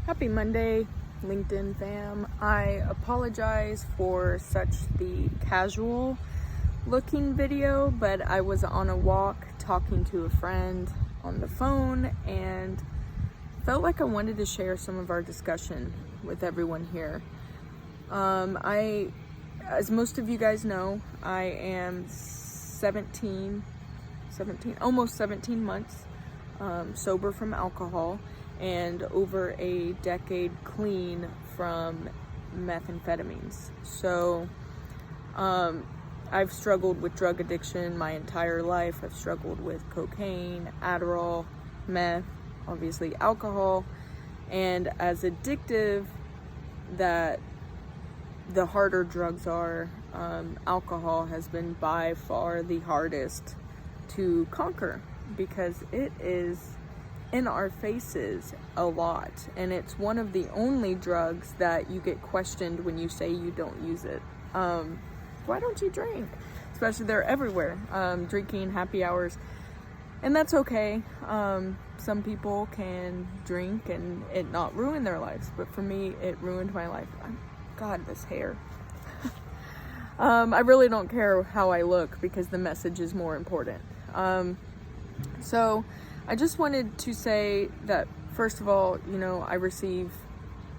Happy Monday, LinkedIn fam. I apologize for such the casual looking video, but I was on a walk talking to a friend on the phone and felt like I wanted to share some of our discussion with everyone here. As most of you guys know, I am almost 17 months sober from alcohol and over a decade clean from methamphetamines. So I've struggled with drug addiction my entire life. I've struggled with cocaine, Adderall, meth, obviously alcohol, and as addictive that the harder drugs are, alcohol has been by far the hardest to conquer because it is in our faces a lot, and it's one of the only drugs that you get questioned when you say you don't use it. Why don't you drink? Especially they're everywhere, drinking happy hours, and that's okay. Some people can drink and it not ruin their lives, but for me it ruined my life. God, this hair. I really don't care how I look because the message is more important. So I just wanted to say that, first of all, I receive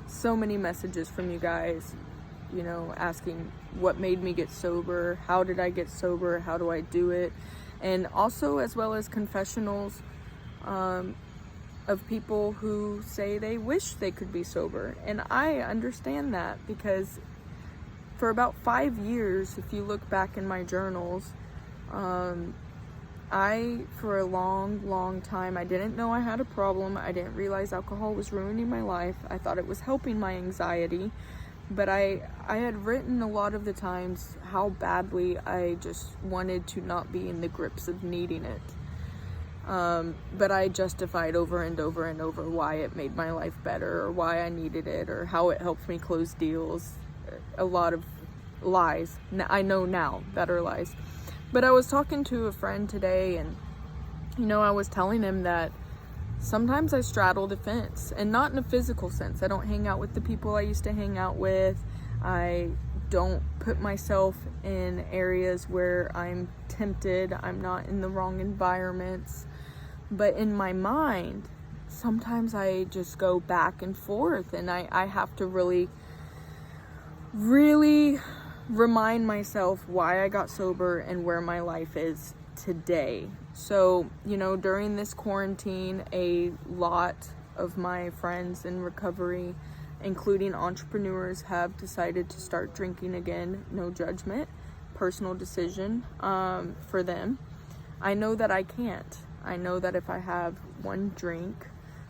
so many messages from you guys, asking what made me get sober, how did I get sober, how do I do it, and also as well as confessionals of people who say they wish they could be sober. And I understand that because for about 5 years, if you look back in my journals, for a long time, I didn't know I had a problem. I didn't realize alcohol was ruining my life. I thought it was helping my anxiety, but I had written a lot of the times how badly I just wanted to not be in the grips of needing it. But I justified over and over and over why it made my life better, or why I needed it, or how it helped me close deals. A lot of lies. I know now that are lies. But I was talking to a friend today, and I was telling him that sometimes I straddle the fence, and not in a physical sense. I don't hang out with the people I used to hang out with. I don't put myself in areas where I'm tempted. I'm not in the wrong environments. But in my mind, sometimes I just go back and forth, and I have to really remind myself why I got sober and where my life is today. So, during this quarantine, a lot of my friends in recovery, including entrepreneurs, have decided to start drinking again. No judgment, personal decision for them. I know that I can't. I know that if I have one drink,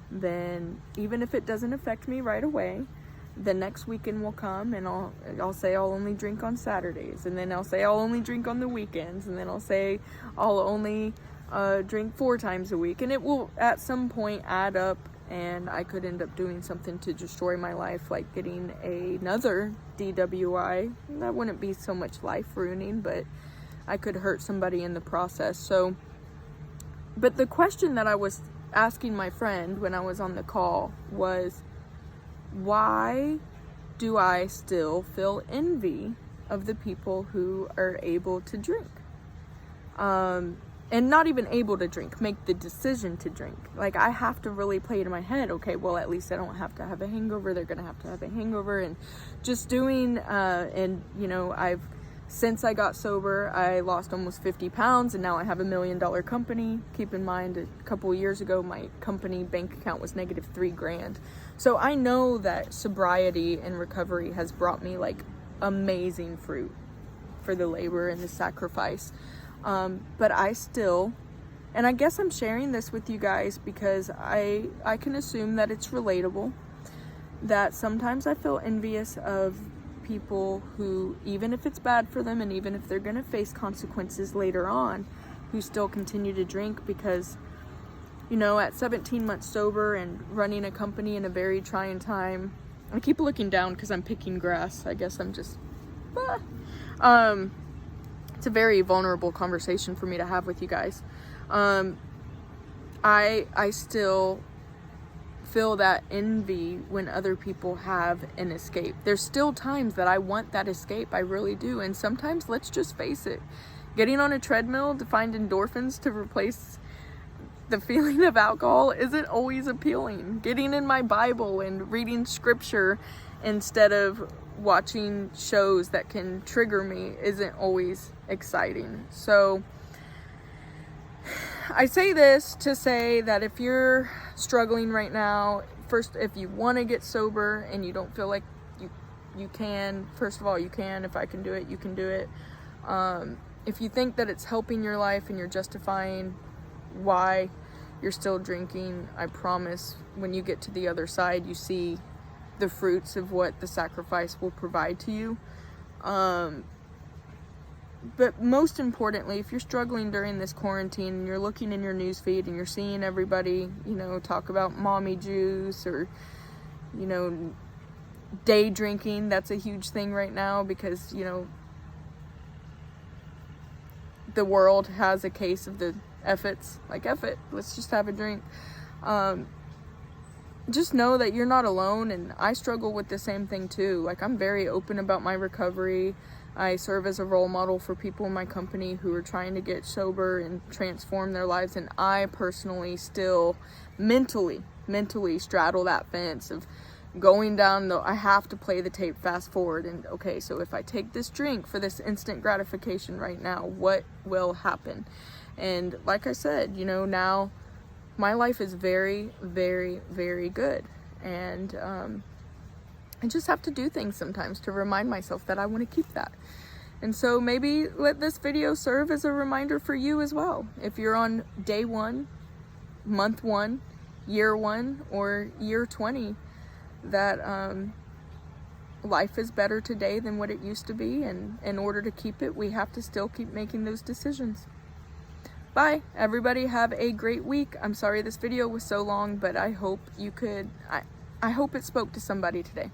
then even if it doesn't affect me right away, the next weekend will come and I'll say I'll only drink on Saturdays, and then I'll say I'll only drink on the weekends, and then I'll say I'll only drink 4 times a week, and it will at some point add up, and I could end up doing something to destroy my life, like getting another DWI. That wouldn't be so much life ruining, but I could hurt somebody in the process. So, but the question that I was asking my friend when I was on the call was, why do I still feel envy of the people who are able to drink? And not even able to drink, make the decision to drink. Like, I have to really play it in my head, okay, well, at least I don't have to have a hangover. They're going to have a hangover. And just doing, since I got sober, I lost almost 50 pounds, and now I have $1 million company. Keep in mind, a couple of years ago, my company bank account was negative $3,000. So I know that sobriety and recovery has brought me like amazing fruit for the labor and the sacrifice. But I still, and I guess I'm sharing this with you guys because I can assume that it's relatable, that sometimes I feel envious of people who, even if it's bad for them and even if they're going to face consequences later on, who still continue to drink because, at 17 months sober and running a company in a very trying time. I keep looking down because I'm picking grass. I guess I'm just, it's a very vulnerable conversation for me to have with you guys. I still feel that envy when other people have an escape. There's still times that I want that escape, I really do. And sometimes, let's just face it, getting on a treadmill to find endorphins to replace the feeling of alcohol isn't always appealing. Getting in my Bible and reading scripture instead of watching shows that can trigger me isn't always exciting. So I say this to say that if you're struggling right now, first, if you want to get sober and you don't feel like you can, first of all, you can. If I can do it, you can do it. If you think that it's helping your life and you're justifying why you're still drinking, I promise when you get to the other side, you see the fruits of what the sacrifice will provide to you. But most importantly, if you're struggling during this quarantine and you're looking in your newsfeed and you're seeing everybody, talk about mommy juice or, day drinking, that's a huge thing right now because, the world has a case of the F-its, like F it, let's just have a drink. Just know that you're not alone, and I struggle with the same thing too. Like, I'm very open about my recovery. I serve as a role model for people in my company who are trying to get sober and transform their lives, and I personally still mentally straddle that fence of going down I have to play the tape fast forward, and okay, so if I take this drink for this instant gratification right now, what will happen? And like I said, now my life is very, very, very good, and I just have to do things sometimes to remind myself that I want to keep that. And so maybe let this video serve as a reminder for you as well. If you're on day 1, month 1, year 1, or year 20, that life is better today than what it used to be, and in order to keep it, we have to still keep making those decisions. Bye, everybody. Have a great week. I'm sorry this video was so long, but I hope I hope it spoke to somebody today.